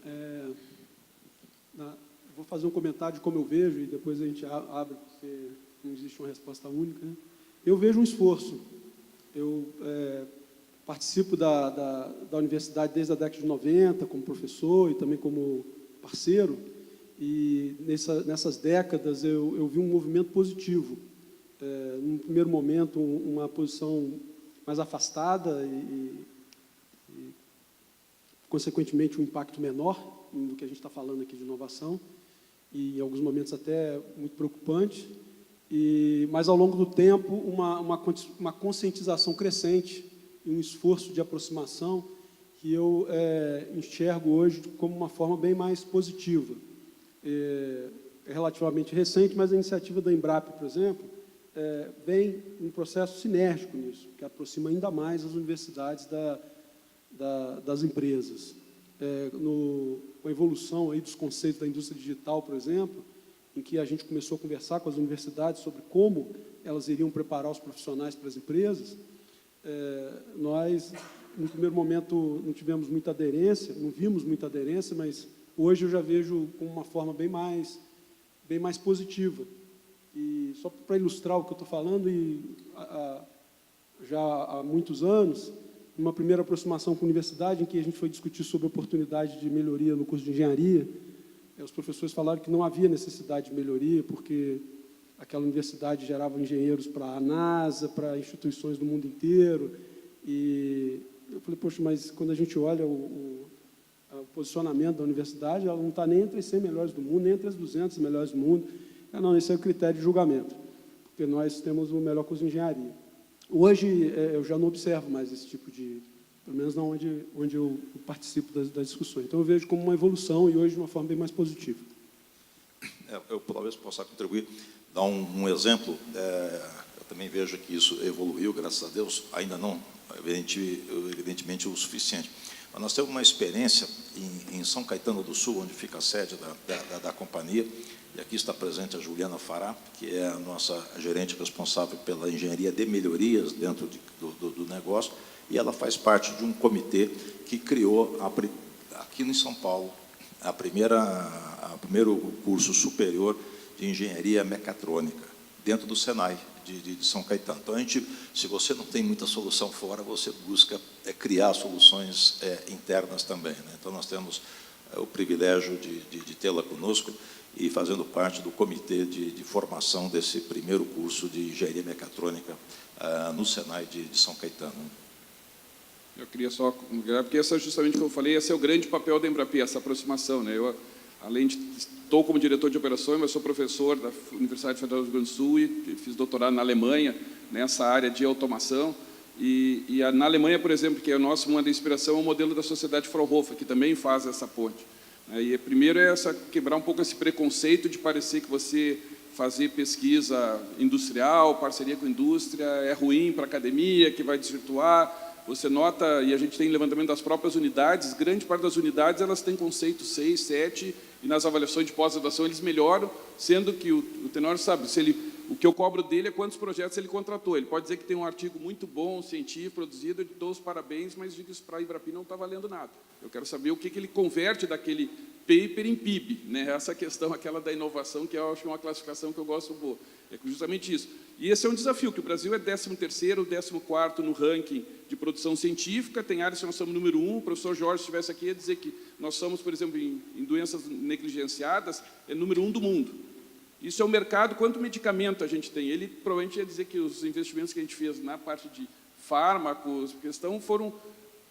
vou fazer um comentário de como eu vejo, e depois a gente abre, porque não existe uma resposta única, né? Eu vejo um esforço. Eu participo da universidade desde a década de 90, como professor e também como parceiro, e nessas décadas eu vi um movimento positivo. Num primeiro momento, uma posição mais afastada e consequentemente, um impacto menor do que a gente está falando aqui de inovação, e em alguns momentos até muito preocupante. Mas, ao longo do tempo, uma conscientização crescente e um esforço de aproximação que eu enxergo hoje como uma forma bem mais positiva. É relativamente recente, mas a iniciativa da Embrapa, por exemplo, vem um processo sinérgico nisso, que aproxima ainda mais as universidades das empresas. Com a evolução aí dos conceitos da indústria digital, por exemplo, em que a gente começou a conversar com as universidades sobre como elas iriam preparar os profissionais para as empresas, nós, no primeiro momento, não tivemos muita aderência, não vimos muita aderência, mas hoje eu já vejo como uma forma bem mais positiva. E só para ilustrar o que eu estou falando, já há muitos anos, uma primeira aproximação com a universidade, em que a gente foi discutir sobre a oportunidade de melhoria no curso de engenharia, os professores falaram que não havia necessidade de melhoria, porque aquela universidade gerava engenheiros para a NASA, para instituições do mundo inteiro. E eu falei, poxa, mas quando a gente olha o posicionamento da universidade, ela não está nem entre as 100 melhores do mundo, nem entre as 200 melhores do mundo. Não, esse é o critério de julgamento, porque nós temos o melhor curso de engenharia. Hoje, eu já não observo mais esse tipo de... pelo menos não onde eu participo das discussões. Então, eu vejo como uma evolução e hoje de uma forma bem mais positiva. Eu, talvez, possa contribuir, dar um exemplo. Eu também vejo que isso evoluiu, graças a Deus, ainda não, evidentemente, o suficiente. Mas nós temos uma experiência em São Caetano do Sul, onde fica a sede da companhia, e aqui está presente a Juliana Fará, que é a nossa gerente responsável pela engenharia de melhorias dentro do negócio, e ela faz parte de um comitê que criou, aqui em São Paulo, o primeiro curso superior de engenharia mecatrônica, dentro do Senai de São Caetano. Então, se você não tem muita solução fora, você busca criar soluções internas também, né? Então, nós temos o privilégio de tê-la conosco e fazendo parte do comitê de formação desse primeiro curso de engenharia mecatrônica no Senai de São Caetano. Eu queria só, porque essa, justamente o que eu falei, esse é o grande papel da Embrapa, essa aproximação, né? além de... Estou como diretor de operações, mas sou professor da Universidade Federal do Rio Grande do Sul e fiz doutorado na Alemanha, nessa área de automação. Na Alemanha, por exemplo, que é uma da inspiração, é o modelo da sociedade Fraunhofer, que também faz essa ponte. E primeiro é quebrar um pouco esse preconceito de parecer que você fazer pesquisa industrial, parceria com a indústria, é ruim para a academia, que vai desvirtuar. Você nota, e a gente tem levantamento das próprias unidades, grande parte das unidades elas têm conceito 6, 7, e nas avaliações de pós-graduação eles melhoram, sendo que o Tenório sabe, o que eu cobro dele é quantos projetos ele contratou. Ele pode dizer que tem um artigo muito bom, científico, produzido, eu dou os parabéns, mas digo isso para a Embrapi não está valendo nada. Eu quero saber o que ele converte daquele paper em PIB, né? Essa questão, aquela da inovação, que eu acho uma classificação que eu gosto boa. É justamente isso. E esse é um desafio, que o Brasil é 13º, 14º no ranking de produção científica, tem áreas que nós somos número 1, o professor Jorge, se estivesse aqui, ia dizer que nós somos, por exemplo, em doenças negligenciadas, é número 1 do mundo. Isso é o mercado, quanto medicamento a gente tem. Ele provavelmente ia dizer que os investimentos que a gente fez na parte de fármacos, questão, foram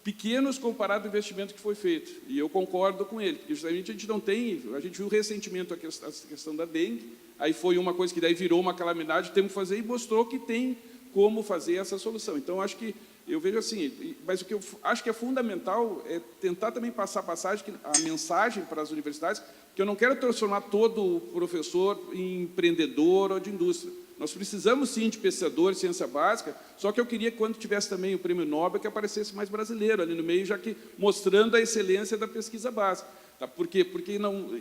pequenos comparado ao investimento que foi feito. E eu concordo com ele, porque justamente a gente viu recentemente a questão da dengue, aí foi uma coisa que daí virou uma calamidade, temos que fazer, e mostrou que tem como fazer essa solução. Então, acho que, eu vejo assim, mas o que eu acho que é fundamental é tentar também passar a mensagem para as universidades, que eu não quero transformar todo professor em empreendedor ou de indústria. Nós precisamos, sim, de pesquisadores, ciência básica, só que eu queria que, quando tivesse também o prêmio Nobel, que aparecesse mais brasileiro ali no meio, já que mostrando a excelência da pesquisa básica. Tá? Porque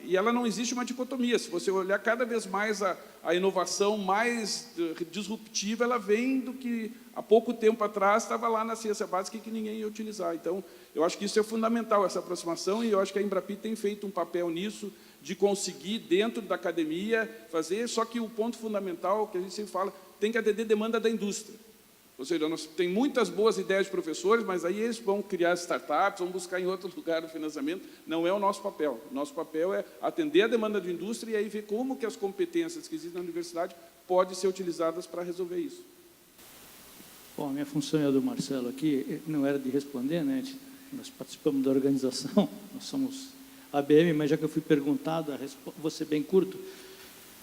e ela não existe uma dicotomia. Se você olhar cada vez mais a inovação mais disruptiva, ela vem do que há pouco tempo atrás estava lá na ciência básica e que ninguém ia utilizar. Então, eu acho que isso é fundamental, essa aproximação, e eu acho que a Embrapi tem feito um papel nisso, de conseguir, dentro da academia, fazer, só que o ponto fundamental, que a gente sempre fala, tem que atender a demanda da indústria. Ou seja, nós tem muitas boas ideias de professores, mas aí eles vão criar startups, vão buscar em outro lugar o financiamento. Não é o nosso papel. O nosso papel é atender a demanda da indústria e aí ver como que as competências que existem na universidade podem ser utilizadas para resolver isso. Bom, a minha função é a do Marcelo aqui, não era de responder, né? Nós participamos da organização, nós somos ABM, mas já que eu fui perguntado, vou ser bem curto,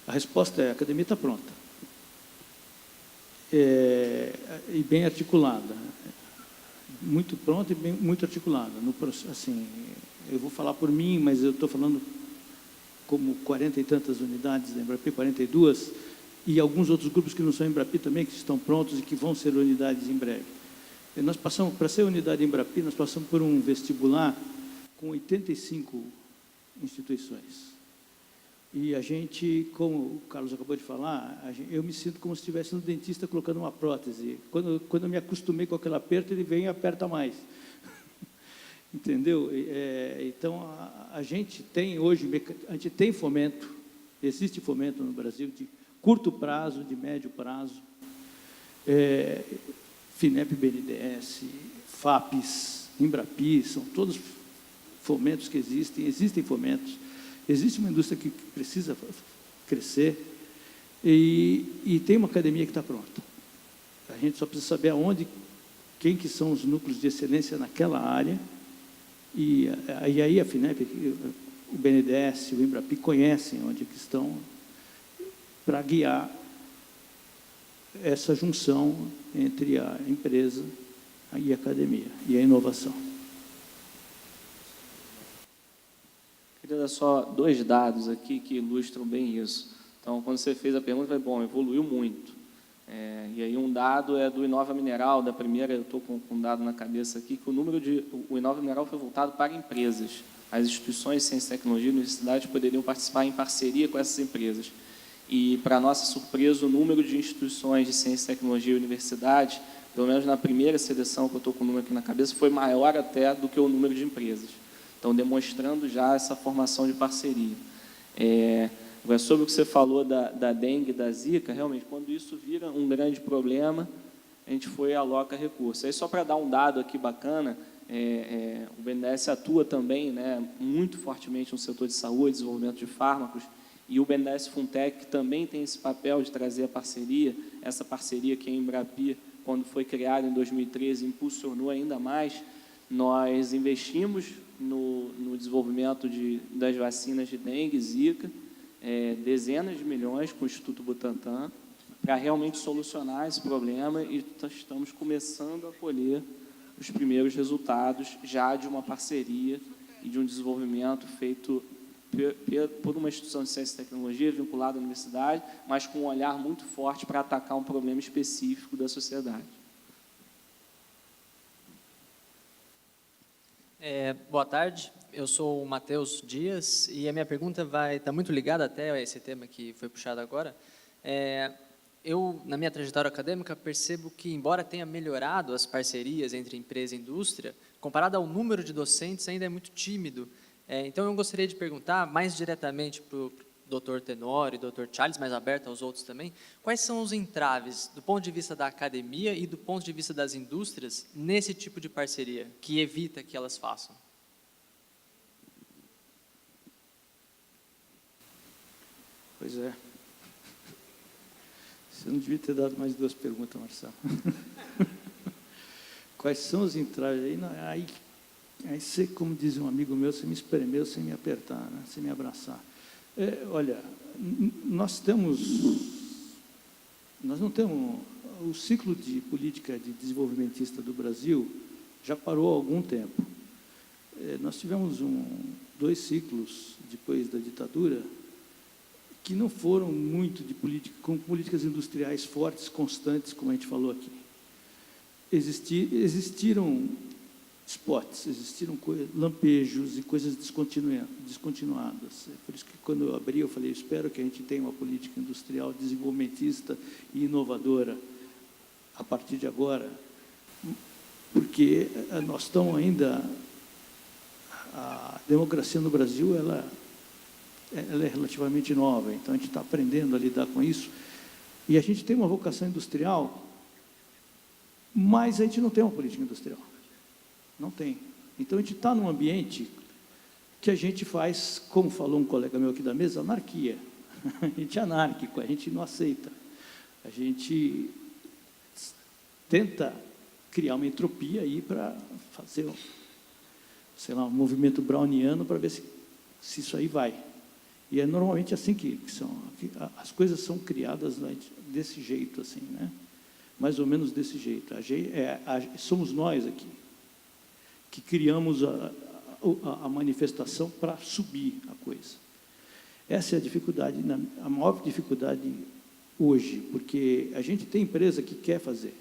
a resposta é: a academia está pronta. E bem articulada, muito pronta e muito articulada. Assim, eu vou falar por mim, mas eu estou falando como 40 e tantas unidades da Embrapi, 42, e alguns outros grupos que não são Embrapi também, que estão prontos e que vão ser unidades em breve. E nós passamos, para ser unidade Embrapi, nós passamos por um vestibular com 85 instituições. E a gente, como o Carlos acabou de falar, eu me sinto como se estivesse no dentista colocando uma prótese. Quando eu me acostumei com aquele aperto, ele vem e aperta mais. Entendeu? Então, a gente tem hoje, a gente tem fomento, existe fomento no Brasil de curto prazo, de médio prazo, FINEP, BNDES, FAPES, Embrapi, são todos fomentos que existem fomentos. Existe uma indústria que precisa crescer e tem uma academia que está pronta. A gente só precisa saber quem que são os núcleos de excelência naquela área, e aí a FINEP, o BNDES, o Embrapi conhecem onde que estão para guiar essa junção entre a empresa e a academia e a inovação. Queria dar só 2 dados aqui que ilustram bem isso. Então, quando você fez a pergunta, eu falei, bom, evoluiu muito. E aí um dado é do Inova Mineral, da primeira, eu estou com um dado na cabeça aqui, que o Inova Mineral foi voltado para empresas. As instituições de ciência e tecnologia e universidades poderiam participar em parceria com essas empresas. E, para nossa surpresa, o número de instituições de ciência e tecnologia e universidades, pelo menos na primeira seleção, que eu estou com o número aqui na cabeça, foi maior até do que o número de empresas. Então, demonstrando já essa formação de parceria. Agora, sobre o que você falou da dengue e da zika, realmente, quando isso vira um grande problema, a gente aloca recursos. Aí, só para dar um dado aqui bacana, o BNDES atua também, né, muito fortemente no setor de saúde, desenvolvimento de fármacos, e o BNDES Funtech também tem esse papel de trazer a parceria, essa parceria que a Embrapi, quando foi criada em 2013, impulsionou ainda mais. Nós investimos no desenvolvimento das vacinas de dengue e zika, dezenas de milhões com o Instituto Butantan, para realmente solucionar esse problema, e estamos começando a colher os primeiros resultados já de uma parceria e de um desenvolvimento feito por uma instituição de ciência e tecnologia vinculada à universidade, mas com um olhar muito forte para atacar um problema específico da sociedade. Boa tarde, eu sou o Matheus Dias e a minha pergunta está muito ligada até a esse tema que foi puxado agora. Eu, na minha trajetória acadêmica, percebo que, embora tenha melhorado as parcerias entre empresa e indústria, comparado ao número de docentes, ainda é muito tímido. Então, eu gostaria de perguntar, mais diretamente para o Dr. Tenório e Dr. Charles, mais aberto aos outros também, quais são os entraves, do ponto de vista da academia e do ponto de vista das indústrias, nesse tipo de parceria, que evita que elas façam? Pois é. Você não devia ter dado mais 2 perguntas, Marcelo. Quais são os entraves? Aí você, como diz um amigo meu, você me espremeu sem me apertar, né? Sem me abraçar. Olha, nós não temos... O ciclo de política de desenvolvimentista do Brasil já parou há algum tempo. Nós tivemos 2 ciclos depois da ditadura que não foram muito com políticas industriais fortes, constantes, como a gente falou aqui. Existiram spots, existiram lampejos e coisas descontinuadas. Por isso que, quando eu abri, eu falei, espero que a gente tenha uma política industrial desenvolvimentista e inovadora a partir de agora, porque nós estamos ainda... A democracia no Brasil, ela é relativamente nova, então a gente está aprendendo a lidar com isso, e a gente tem uma vocação industrial, mas a gente não tem uma política industrial. Não tem. Então, a gente está num ambiente que a gente faz, como falou um colega meu aqui da mesa, anarquia. A gente é anárquico, a gente não aceita. A gente tenta criar uma entropia aí para fazer, sei lá, um movimento browniano para ver se isso aí vai. E é normalmente assim que as coisas são criadas desse jeito, assim, né? Mais ou menos desse jeito. Somos nós aqui que criamos a manifestação para subir a coisa. Essa é a dificuldade, a maior dificuldade hoje, porque a gente tem empresa que quer fazer,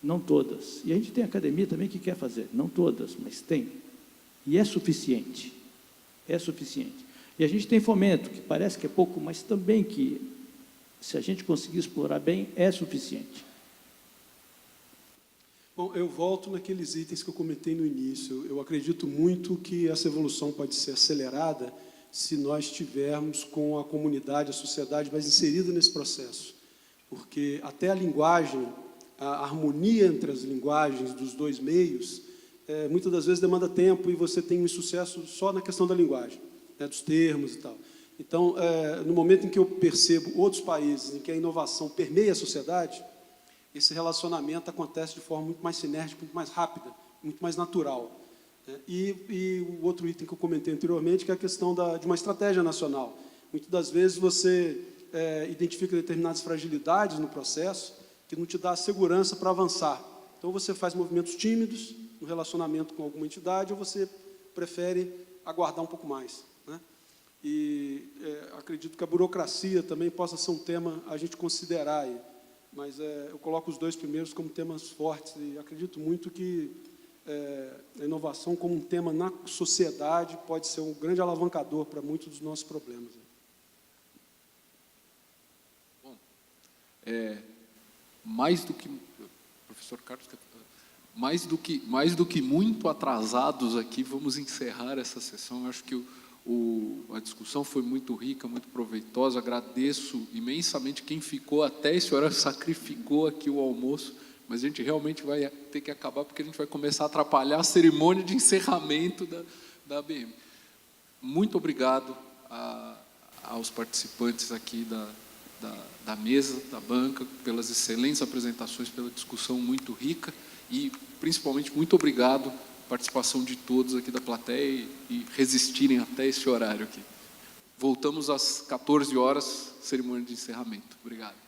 não todas. E a gente tem academia também que quer fazer, não todas, mas tem. E é suficiente. É suficiente. E a gente tem fomento, que parece que é pouco, mas também que, se a gente conseguir explorar bem, é suficiente. Bom, eu volto naqueles itens que eu comentei no início. Eu acredito muito que essa evolução pode ser acelerada se nós tivermos com a comunidade, a sociedade mais inserida nesse processo. Porque até a linguagem, a harmonia entre as linguagens dos 2 meios, muitas das vezes demanda tempo, e você tem um sucesso só na questão da linguagem, né, dos termos e tal. Então, no momento em que eu percebo outros países em que a inovação permeia a sociedade, esse relacionamento acontece de forma muito mais sinérgica, muito mais rápida, muito mais natural. E o outro item que eu comentei anteriormente, que é a questão de uma estratégia nacional. Muitas das vezes você identifica determinadas fragilidades no processo que não te dá segurança para avançar. Então, você faz movimentos tímidos no relacionamento com alguma entidade, ou você prefere aguardar um pouco mais, né? E acredito que a burocracia também possa ser um tema a gente considerar aí. Mas eu coloco os 2 primeiros como temas fortes, e acredito muito que a inovação como um tema na sociedade pode ser um grande alavancador para muitos dos nossos problemas. Bom, mais do que... Professor Carlos, mais do que muito atrasados aqui, vamos encerrar essa sessão. Eu acho que a discussão foi muito rica, muito proveitosa. Agradeço imensamente quem ficou até esse horário, sacrificou aqui o almoço, mas a gente realmente vai ter que acabar, porque a gente vai começar a atrapalhar a cerimônia de encerramento da ABM. Muito obrigado aos participantes aqui da mesa, da banca, pelas excelentes apresentações, pela discussão muito rica, e, principalmente, muito obrigado participação de todos aqui da plateia e resistirem até esse horário aqui. Voltamos às 14 horas, cerimônia de encerramento. Obrigado.